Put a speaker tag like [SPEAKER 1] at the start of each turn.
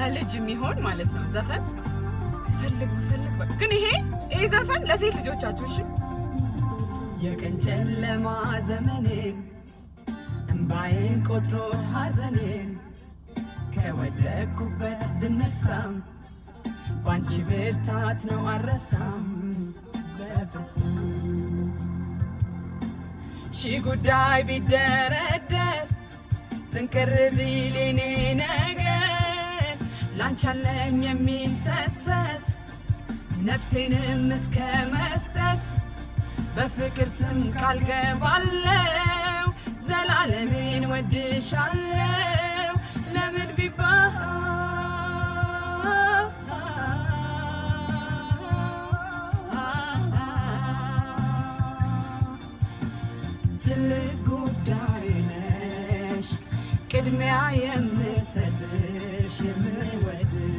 [SPEAKER 1] ለልጅ የሚሆን ማለት ነው ዘፈን ፈልግ ግን ይሄ ዘፈን ለሴት ልጆቻችሁ እሺ የቀን ጨለማ ዘመኔን እምባዬን ቆጥሮት ሐዘኔን ከወደኩበት ብነሳም ባንቺ ብርታት ነው አረሳም በፍጹም ሺ ጉዳይ ቢደረደር ጥንቅር ቢል የኔ ነገር ላንቺ አለኝ የሚሰሰት ነፍሴንም እስከ መስጠት በፍቅር ስም ቃል ገባለው ዘላለሜን ወድሻለው ለምን ቢባል ትልቅ ጉዳይ ነሽ ቅድሚያ የምሰጥሽ የምወድሽ